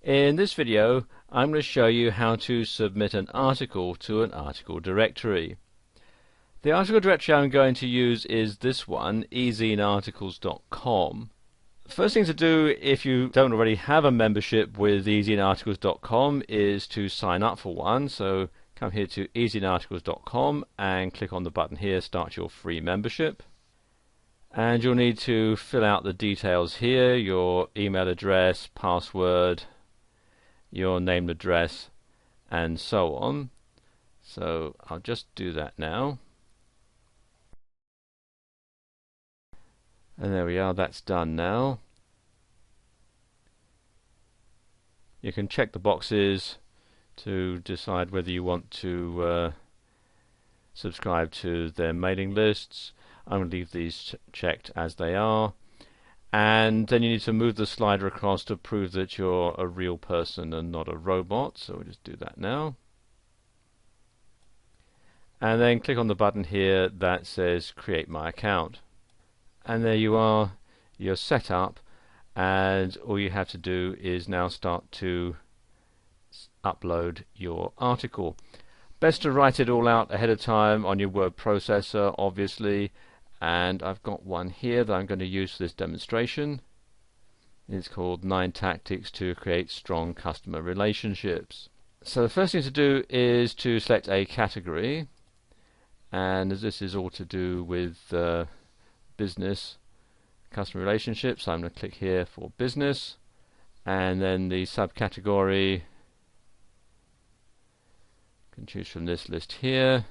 In this video, I'm going to show you how to submit an article to an article directory. The article directory I'm going to use is this one, ezinearticles.com. First thing to do if you don't already have a membership with ezinearticles.com is to sign up for one. So come here to ezinearticles.com and click on the button here, Start Your Free Membership. And you'll need to fill out the details here, your email address, password, your name and address, and so on. So I'll just do that now. And there we are, that's done now. You can check the boxes to decide whether you want to subscribe to their mailing lists. I'm going to leave these checked as they are. And then you need to move the slider across to prove that you're a real person and not a robot. So we'll just do that now. And then click on the button here that says Create My Account. And there you are, you're set up, and all you have to do is now start to upload your article. Best to write it all out ahead of time on your word processor, obviously. And I've got one here that I'm going to use for this demonstration. It's called 9 Tactics to Create Strong Customer Relationships. So the first thing to do is to select a category, and as this is all to do with business customer relationships, I'm going to click here for business, and then the subcategory, you can choose from this list here.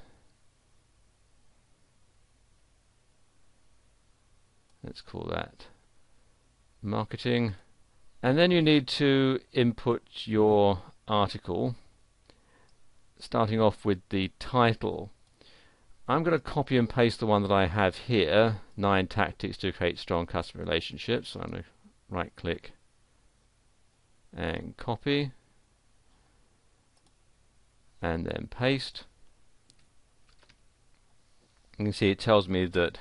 Let's call that marketing. And then you need to input your article, starting off with the title. I'm going to copy and paste the one that I have here, 9 Tactics to Create Strong Customer Relationships. So I'm going to right click and copy, and then paste. You can see it tells me that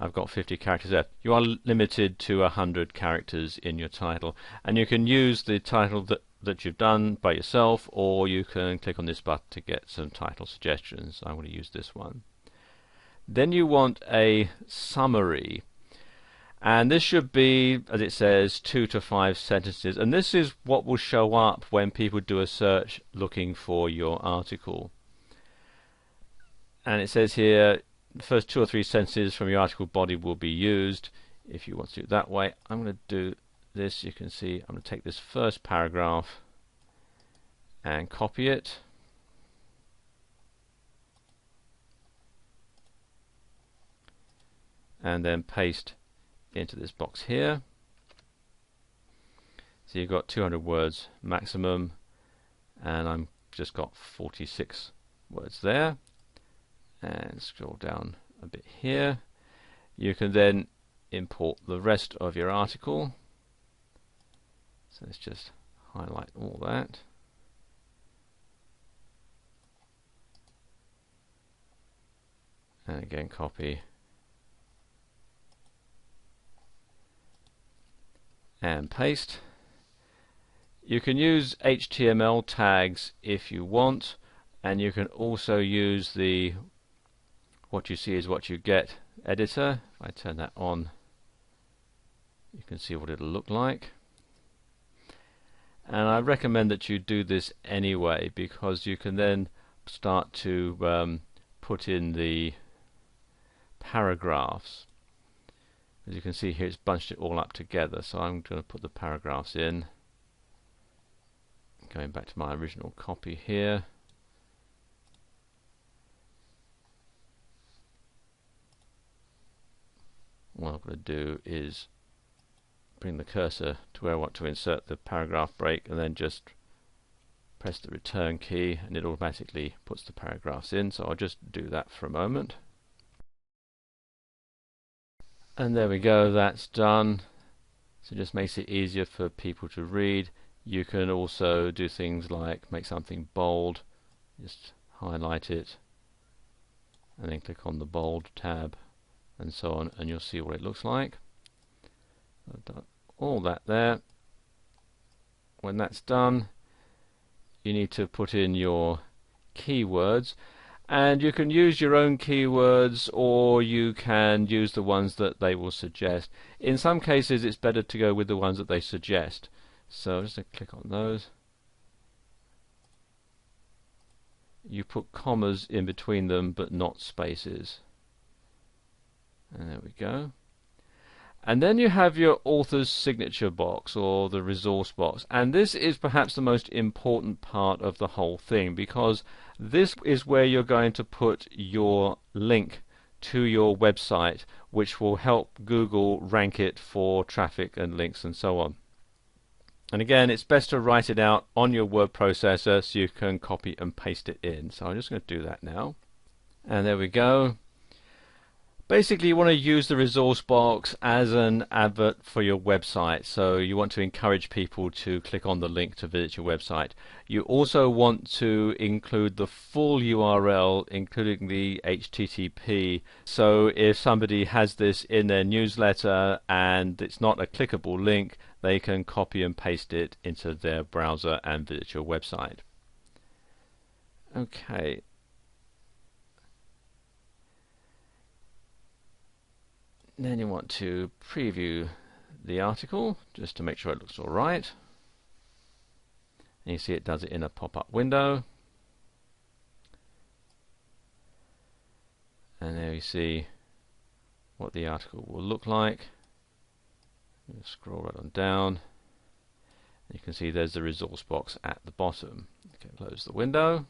I've got 50 characters there. You are limited to 100 characters in your title, and you can use the title that you've done by yourself, or you can click on this button to get some title suggestions. I'm going to use this one. Then you want a summary, and this should be, as it says, 2 to 5 sentences, and this is what will show up when people do a search looking for your article. And it says here the first 2 or 3 sentences from your article body will be used. If you want to do it that way, I'm going to do this. You can see I'm going to take this first paragraph and copy it, and then paste into this box here. So you've got 200 words maximum, and I'm just got 46 words there. And scroll down a bit here. You can then import the rest of your article. So let's just highlight all that. And again copy and paste. You can use HTML tags if you want, and you can also use the what you see is what you get editor. If I turn that on, you can see what it'll look like. And I recommend that you do this anyway, because you can then start to put in the paragraphs. As you can see here, it's bunched it all up together, so I'm going to put the paragraphs in. Going back to my original copy here. What I'm going to do is bring the cursor to where I want to insert the paragraph break, and then just press the return key, and it automatically puts the paragraphs in. So I'll just do that for a moment. And there we go, that's done. So it just makes it easier for people to read. You can also do things like make something bold, just highlight it, and then click on the bold tab, and so on, and you'll see what it looks like. I've done all that there. When that's done, you need to put in your keywords, and you can use your own keywords or you can use the ones that they will suggest. In some cases it's better to go with the ones that they suggest, so just click on those. You put commas in between them but not spaces, and there we go. And then you have your author's signature box or the resource box, and this is perhaps the most important part of the whole thing, because this is where you're going to put your link to your website, which will help Google rank it for traffic and links and so on. And again, it's best to write it out on your word processor so you can copy and paste it in. So I'm just going to do that now, and there we go. Basically, you want to use the resource box as an advert for your website, so you want to encourage people to click on the link to visit your website. You also want to include the full URL, including the HTTP, so if somebody has this in their newsletter and it's not a clickable link, they can copy and paste it into their browser and visit your website. Okay. Then you want to preview the article just to make sure it looks alright. And you see it does it in a pop-up window. And there you see what the article will look like. Scroll right on down. You can see there's the resource box at the bottom. Okay, close the window.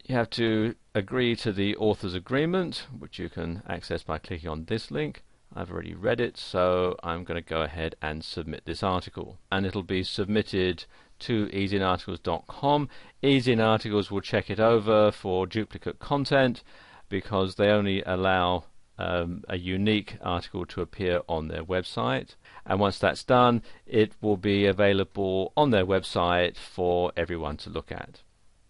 You have to agree to the author's agreement, which you can access by clicking on this link. I've already read it, so I'm going to go ahead and submit this article. And it'll be submitted to easyinarticles.com. Easyinarticles will check it over for duplicate content, because they only allow a unique article to appear on their website. And once that's done, it will be available on their website for everyone to look at.